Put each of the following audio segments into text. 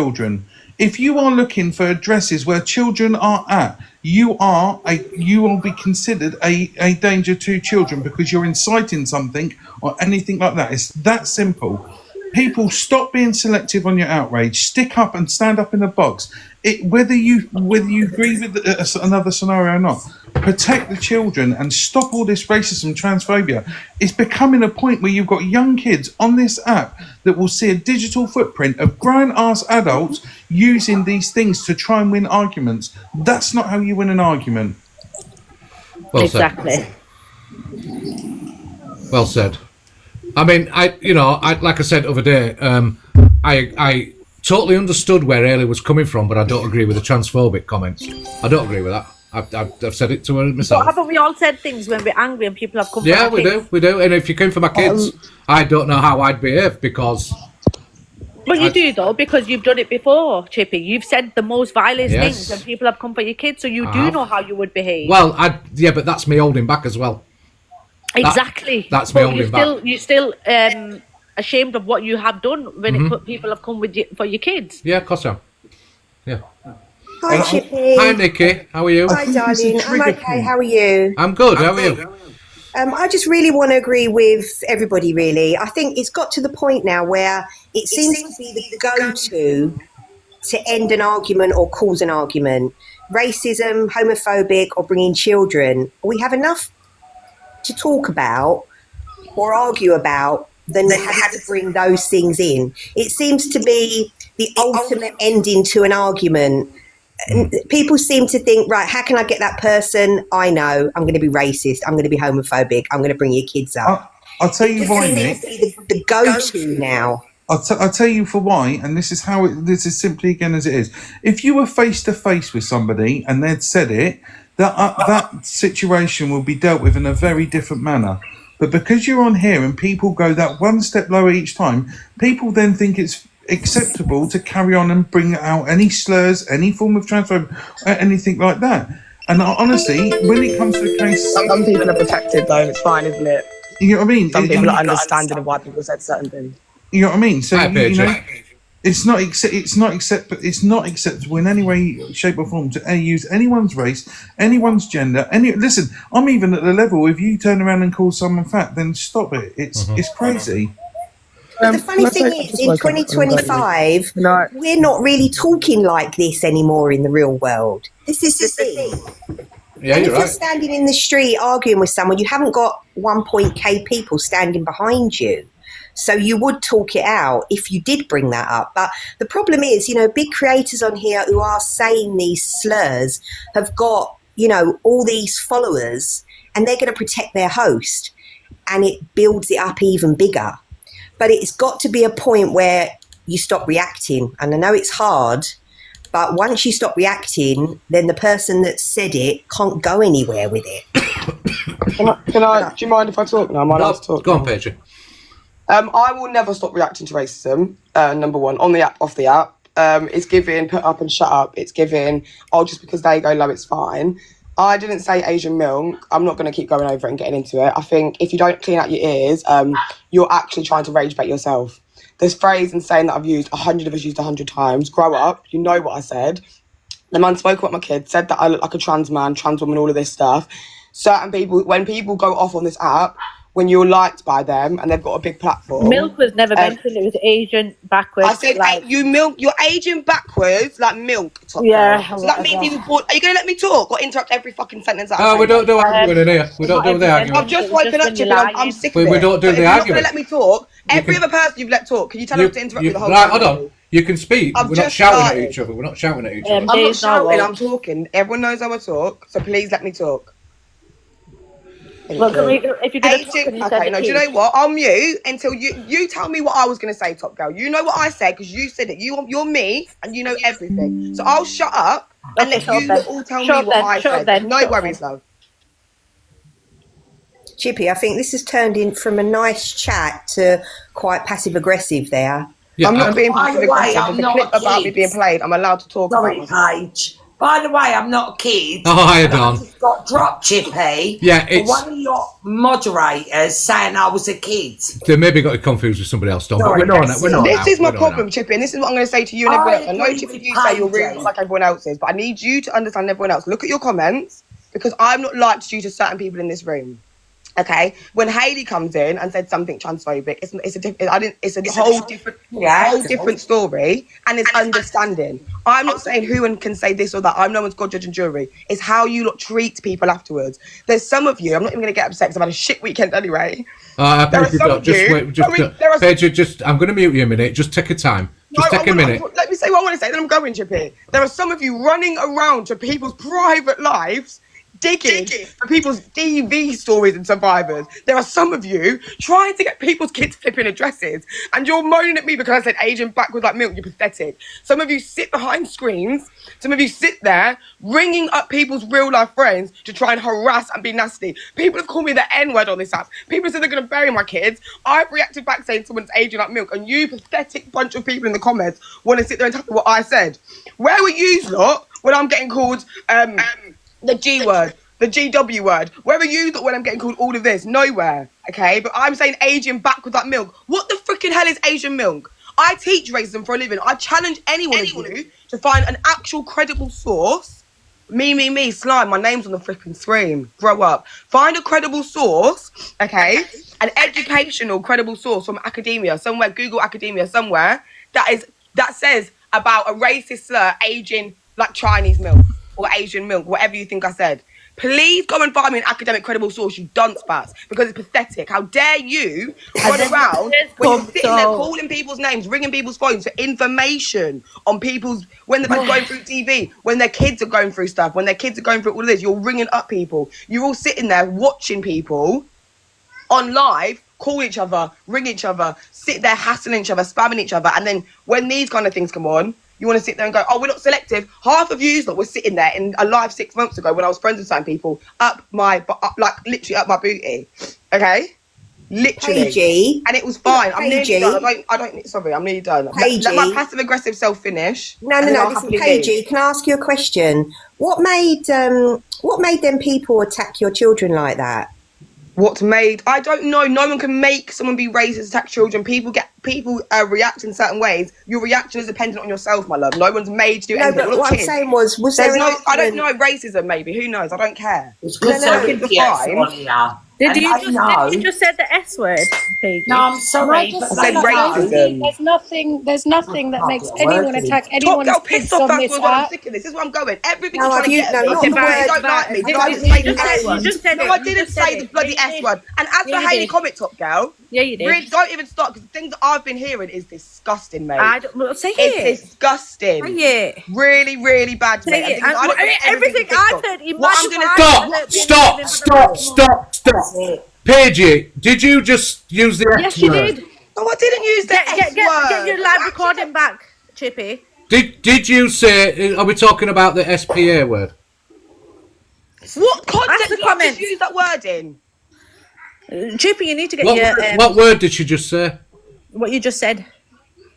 children. If you are looking for addresses where children are at, you will be considered a danger to children because you're inciting something or anything like that. It's that simple. People, stop being selective on your outrage. Stick up and stand up in the box. Whether you agree with another scenario or not, protect the children and stop all this racism, transphobia. It's becoming a point where you've got young kids on this app that will see a digital footprint of grown-ass adults using these things to try and win arguments. That's not how you win an argument. Well Exactly. said. Well said. I mean, like I said the other day, I totally understood where Ailey was coming from, but I don't agree with the transphobic comments. I don't agree with that. I've said it to her myself. But haven't we all said things when we're angry and people have come for Yeah, our kids? we do. And if you came for my kids, I don't know how I'd behave because... But you do, though, because you've done it before, Chippy. You've said the most vilest Yes. things when people have come for your kids, so you do know how you would behave. Well, but that's me holding back as well. Exactly. That's me but holding back. You're still ashamed of what you have done when people have come with you for your kids. Yeah, of course I am. Yeah. Hi, Chippy. Hi, Nikki. How are you? Hi, darling. I'm okay. How are you? I'm good. How are you? I just really want to agree with everybody, really. I think it's got to the point now where it seems to be the go-to to end an argument or cause an argument. Racism, homophobic, or bringing children. We have enough to talk about or argue about than having to bring those things in. It seems to be the ultimate ending to an argument. And people seem to think, right, how can I get that person? I know I'm going to be racist. I'm going to be homophobic. I'm going to bring your kids up. I'll tell you why, Nick. The go-to now. I'll tell you for why, and this is how this is simply again as it is. If you were face to face with somebody and they'd said it, that situation will be dealt with in a very different manner. But because you're on here and people go that one step lower each time, people then think it's acceptable to carry on and bring out any slurs, any form of transphobia, anything like that. And honestly, when it comes to the case, some people are protected though. It's fine, isn't it? You know what I mean? Some people are understanding of why people said certain things. You know what I mean? So it's not acceptable in any way, shape, or form to use anyone's race, anyone's gender. Listen, I'm even at the level. If you turn around and call someone fat, then stop it. It's crazy. The funny thing is, in 2025, we're not really talking like this anymore in the real world. This is the thing. Yeah, and you're if you're right. standing in the street arguing with someone, you haven't got 1.k people standing behind you. So you would talk it out if you did bring that up. But the problem is, big creators on here who are saying these slurs have got, all these followers and they're going to protect their host and it builds it up even bigger. But it's got to be a point where you stop reacting. And I know it's hard, but once you stop reacting, then the person that said it can't go anywhere with it. Do you mind if I talk now? Am I allowed to talk? Go on, Paige. I will never stop reacting to racism, number one, on the app, off the app. It's giving, put up and shut up. It's giving, just because they go low, it's fine. I didn't say Asian milk. I'm not going to keep going over it and getting into it. I think if you don't clean out your ears, you're actually trying to rage bait yourself. This phrase and saying that I've used 100 of us used 100 times. Grow up. You know what I said. The man spoke about my kids, said that I look like a trans man, trans woman, all of this stuff. Certain people, when people go off on this app, when you're liked by them and they've got a big platform. Milk was never mentioned. It was Asian backwards. I said, you're Asian backwards, like milk. Yeah. So that means people bought. Are you going to let me talk or interrupt every fucking sentence that I say? We don't do arguing in here. We don't do the argument. I've just woken up, Chippy. I'm sick of it. We don't do the argument. You're not going to let me talk. Every other person you've let talk. Can you tell them to interrupt me the whole time? Right, hold on. You can speak. We're not shouting at each other. We're not shouting at each other. I'm not shouting. I'm talking. Everyone knows how I talk. So please let me talk. Well, if you're going to talk, okay, no, do you know what? I'll mute until you tell me what I was going to say, Top Girl. You know what I said because you said it. You're me and you know everything. So I'll shut up and let you all tell me what I said. No worries, love. Chippy, I think this has turned in from a nice chat to quite passive-aggressive there. Yeah, I'm not being passive-aggressive. There's a clip about me being played. I'm allowed to talk about it. Paige. By the way, I'm not a kid. Oh, hi, and I Don. just got dropped, Chippy. Yeah, for it's- one of your moderators saying I was a kid. They maybe got it confused with somebody else, Don. But Sorry, we're knowing that's that. We're it. knowing This that. is my We're knowing problem, that. Chippy, and this is what I'm going to say to you and everyone else. I know, agree Chippy, with you say your Paige. room like everyone else's, but I need you to understand everyone else. Look at your comments, because I'm not liked due to certain people in this room. Okay, when Hayley comes in and said something transphobic, it's a whole different story, and it's understanding. I'm not saying who can say this or that. I'm no one's God, judge, and jury. It's how you lot treat people afterwards. There's some of you. I'm not even going to get upset because I've had a shit weekend anyway. There are some of Just you- wait. Just, I mean, there are- Paige, just. I'm going to mute you a minute. Just take a time. Just take a minute. Let me say what I want to say, then I'm going, Chippy. There are some of you running around to people's private lives, digging for people's DV stories and survivors. There are some of you trying to get people's kids flipping addresses, and you're moaning at me because I said Asian backwards like milk. You're pathetic. Some of you sit behind screens. Some of you sit there ringing up people's real life friends to try and harass and be nasty. People have called me the N-word on this app. People said they're going to bury my kids. I've reacted back saying someone's Asian like milk, and you pathetic bunch of people in the comments want to sit there and tell me what I said. Where were you lot when I'm getting called the G word, the GW word? Where are you when I'm getting called all of this? Nowhere, okay? But I'm saying Asian backwards like milk. What the freaking hell is Asian milk? I teach racism for a living. I challenge anyone of you to find an actual credible source. Me, slime, my name's on the freaking screen. Grow up. Find a credible source, okay? An educational credible source from academia, somewhere, Google academia, somewhere, that says about a racist slur aging like Chinese milk or Asian milk, whatever you think I said. Please go and find me an academic credible source, you dunce bats, because it's pathetic. How dare you run around when you're sitting there calling people's names, ringing people's phones for information on people's, when they're going through TV, when their kids are going through stuff, when their kids are going through all of this, you're ringing up people. You're all sitting there watching people on live, call each other, ring each other, sit there hassling each other, spamming each other, and then when these kind of things come on, you want to sit there and go, oh, we're not selective. Half of you that were sitting there in a live 6 months ago when I was friends with some people, literally up my booty, okay? Literally. Paigey. And it was fine. I'm nearly Paigey. done. Sorry, I'm nearly done. Let my passive aggressive self finish. No. and then I'll Listen, happily Paigey, leave. can I ask you a question? What made them people attack your children like that? What's made? I don't know. No one can make someone be racist, attack children. People react in certain ways. Your reaction is dependent on yourself, my love. No one's made to do No, anything. but We're not what I'm kids. saying was There's there no. an I don't argument- know racism. Maybe who knows? I don't care. It's good No, to it's get fine. on here. Did And you I just know. did you just said the S word, Paige? No, I'm sorry, Can I but just I said they say racism. know. There's nothing that Oh, makes God, anyone working. attack Top anyone's girl kids pissed off on back this was I'm app. sick of this. This is what I'm going. Everything No, you're trying to have you- get no, at me. not You the word. don't like me. You So I just just say said the S it. word. You just said No, it. I You didn't just said say it. the bloody Yeah, you S did. word. And as Yeah, for you Hayley did. Comet, Top Girl, Yeah, you did. really, don't even start, because the things that I've been hearing is disgusting, mate. I don't say It's it. disgusting. Say it. Really, really bad, Say mate. And it. things I don't put Everything on I've TikTok. heard, What I'm imagine gonna I- Stop. Paigey, did you just use the Yes, X you word? did. No, I didn't use the S word. Get your live recording back, Chippy. Did you say? Are we talking about the SPA word? What Ask context the did I just comments. use that word in? Chippy, you need to get your What word did she just say? what you just said.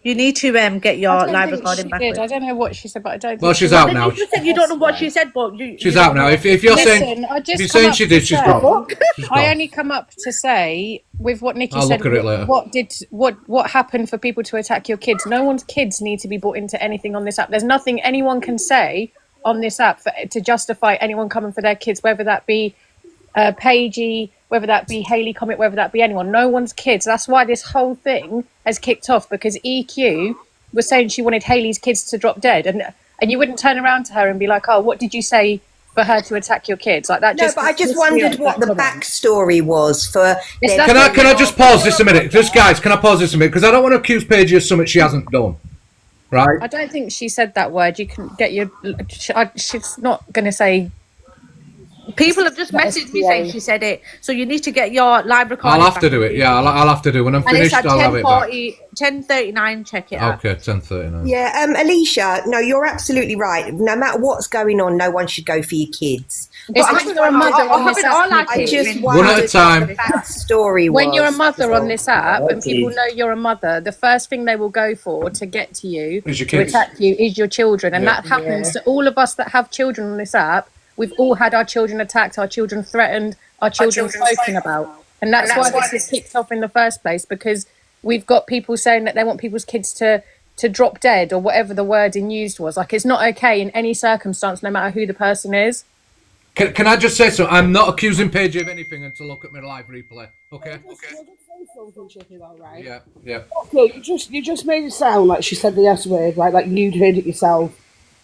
You need to get I your don't live think recording she back. did. I don't know what she said, but I don't think Well, she's she out did. now. You just said you don't know what she said, but She's you out now. If you're saying Listen, I just if you're come saying up she to did, she's say- gone. She's gone. I only come up to say with what Nikki I'll said. look at it later. What happened for people to attack your kids? No one's kids need to be brought into anything on this app. There's nothing anyone can say on this app to justify anyone coming for their kids, whether that be Paigey, whether that be Hayley Comet, whether that be anyone. No one's kids. That's why this whole thing has kicked off, because EQ was saying she wanted Hayley's kids to drop dead, and you wouldn't turn around to her and be like, "Oh, what did you say for her to attack your kids?" Like that. No, but I just wondered what the backstory was for. It's their- that- Can I just pause this a minute? Just guys, can I pause this a minute? Because I don't want to accuse Paige of something she hasn't done. Right? I don't think she said that word. You can get your. She's not going to say People have just messaged me saying she said it. So you need to get your live recording. I'll have to do it. Yeah, I'll have to do. When I'm And it's finished, at I'll have it back. 10:39. Check it out. Okay, 10:39. Yeah, Alicia, no, you're absolutely right. No matter what's going on, no one should go for your kids. It's But when you're a mother on this app. I just One at a wondered time. what the story was. When you're a mother on this app and Okay. people know you're a mother, the first thing they will go for to get to you, Is your to kids. attack you, is your children. And Yeah. that happens to all of us that have children on this app. We've all had our children attacked, our children threatened, our children spoken about. And that's why this is kicked off in the first place, because we've got people saying that they want people's kids to drop dead or whatever the wording used was. Like, it's not okay in any circumstance, no matter who the person is. Can I just say so? I'm not accusing Paige of anything until I look at my live replay. Okay. Right? Yeah. Yeah. Okay, you just made it sound like she said the S word, right? Like you'd heard it yourself.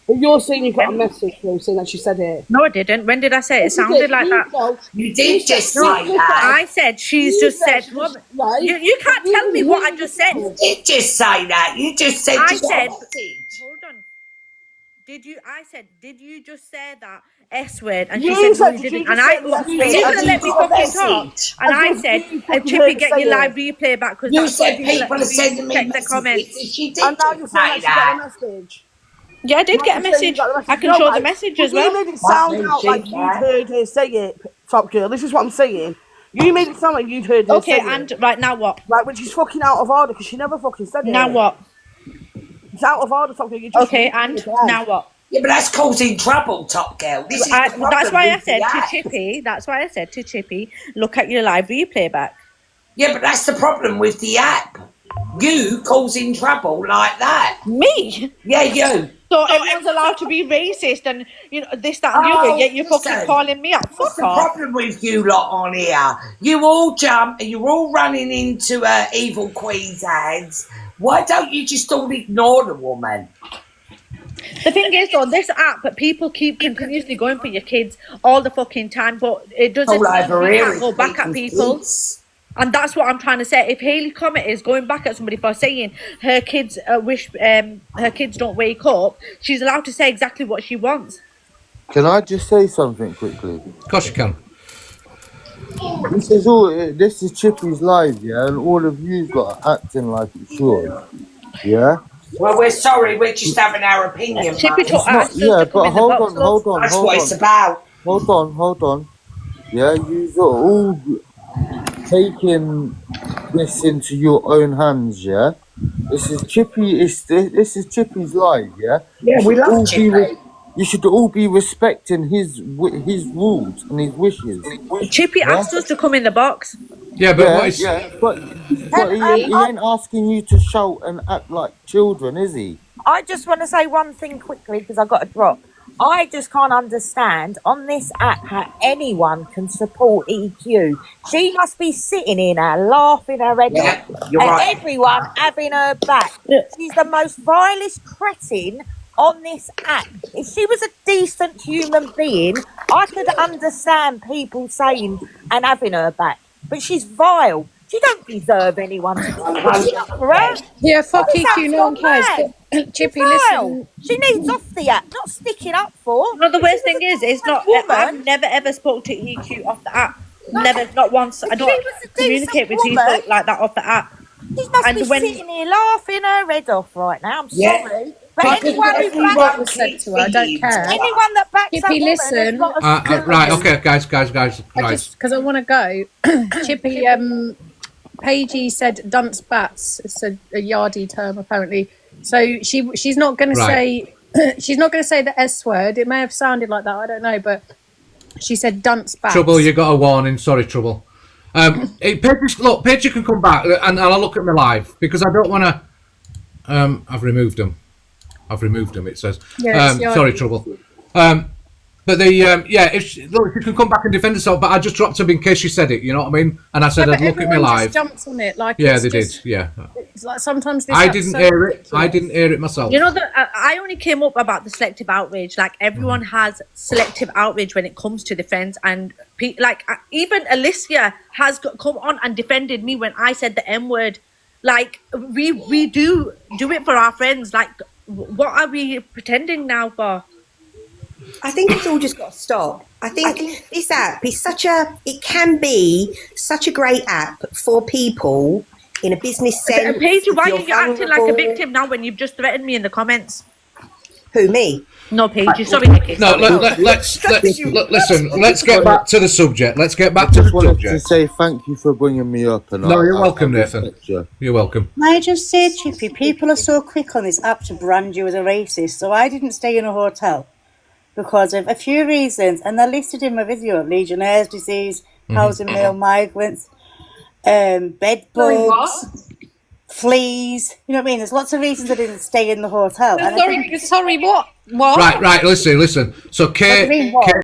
But you're saying you got a message through saying that she said it. No, I didn't. When did I say it? It sounded like that. You did just say No, that. I said she's just said. Right? You can't tell me what I just said. You did just say that. You just said I you got a said. message. Hold on. I said, did you just say that S word? And You she said, said- no, you did you didn't. just And I, say that you S word? didn't Have let you me got a fucking talk. message? And I Have said, you fucking Chippy, heard get say your it? live replay back because You said people are sending me check the messages. comments. She did And now just you're saying say that she got a that. message. Yeah, I did get a Now you're saying message. you got a message. I can No, show the right. message But as well. You made it sound What out made like you you'd say heard her say it, Top Girl. This is what I'm saying. You made it sound like you'd heard her Okay, say and it. right now what? Like when she's fucking out of order because she never fucking said it. Now what? It's out of order, Top Girl. You just Okay, and now what? Yeah, but that's causing trouble, Top Girl. This is the problem That's why I with said the to app. Chippy. That's why I said to Chippy, look at your live replay back. Yeah, but that's the problem with the app. You causing trouble like that. Me? Yeah, you. So everyone's allowed to be racist and this, that, and the other. Yet you're fucking listen. calling me out. What's Fuck the off. problem with you lot on here? You all jump and you're all running into Evil Queen's hands. Why don't you just all ignore the woman? The thing is, on this app, people keep continuously going for your kids all the fucking time, but it doesn't All over mean you here. can't go back at people. And that's what I'm trying to say. If Hayley Comet is going back at somebody for saying her kids her kids don't wake up, she's allowed to say exactly what she wants. Can I just say something quickly? Of course you can. This is Chippy's live, yeah, and all of you lot are acting like it's yours, yeah. Well, we're sorry. We're just having our opinion. Chippy mate. took us Yeah, to come but in the hold box, on, love. hold on, That's hold what it's on, about. hold on. Yeah, you are all taking this into your own hands, yeah. This is Chippy. This is Chippy's live, yeah. Yeah, we love Chippy. You should all be respecting his rules and his wishes. Chippy asked us to come in the box. Yeah, but what is? But he ain't asking you to shout and act like children, is he? I just want to say one thing quickly because I've got to drop. I just can't understand on this app how anyone can support EQ. She must be sitting in there laughing her head Yeah, off you're and right. everyone having her back. She's the most vilest cretin on this app. If she was a decent human being, I could understand people saying and having her back. But she's vile. She don't deserve anyone to stick up for her. Yeah, fuck What is that EQ, no one from cares. there? But Chippy, Vile. listen. She needs off the app, not sticking up for. No, the worst thing is, it's not. Woman. I've never ever spoke to EQ off the app. Never, not once. I If don't she was a communicate with decent woman- people like that off the app. She must And be when- sitting here laughing her head off right now. I'm Yeah. sorry. But Because anyone who everyone backs, was said to her, I don't care. anyone that backs Chippy, that woman listen. has got a Right, okay, guys. Because I want to go. Chippy, Paigey said dunce bats. It's a yardie term apparently. So she's not going to Right. say she's not going to say the S word. It may have sounded like that. I don't know, but she said dunce bats. Trouble, you got a warning. Sorry, Trouble. Paige, you can come back and I'll look at my live because I don't want to. I've removed them. It says. Yeah, it's Sorry, yardie. Trouble. But if you can come back and defend herself, but I just dropped her in case she said it. You know what I mean? And I said Yeah, I'd but look at my everyone live. just jumps on it like Yeah, it's they just- did. Yeah, It's like sometimes this I app's didn't so hear it. I ridiculous. didn't hear it myself. You know that I only came up about the selective outrage. Like everyone has selective outrage when it comes to defense, and even Alicia has come on and defended me when I said the M word. Like we do it for our friends. Like what are we pretending now for? I think it's all just got to stop. I think this app is it can be such a great app for people in a business sense. Paige, why are if you acting like a vulnerable. victim now when you've just threatened me in the comments? Who, me? No, Paige, sorry, Nikki. No, let's listen. Let's get back to the subject. Let's get back to the I wanted to subject. say thank you for bringing me up. And No, you're welcome, I Nathan. respect you. You're welcome. Can I just say, Chippy, people are so quick on this app to brand you as a racist. So I didn't stay in a hotel because of a few reasons, and they're listed in my video: Legionnaire's disease, housing male migrants, bed bugs, fleas. You know what I mean? There's lots of reasons I didn't stay in the hotel. And I think- Sorry, what? What? Right, listen. So What do you mean, what?